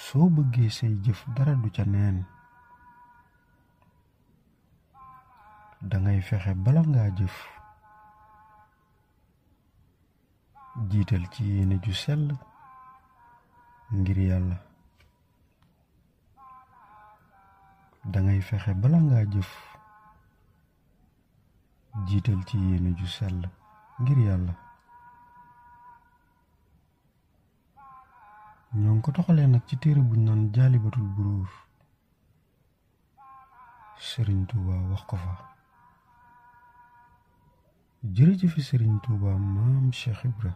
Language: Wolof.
soo bëggee say jëf dara du ca neen dangay fexe bala ngaa jëf jiital ci yéene ju sell ngir yàlla dangay fexe bala ngaa jëf jiital ci yéene ju sell ngir yàlla ñoo ngi ko toxalee nag ci téere buñ naan jaalibatul buruur Sëriñ Tuuba wax ko fa jërëjëfi Sëriñ Tuuba maam Cheikh Ibra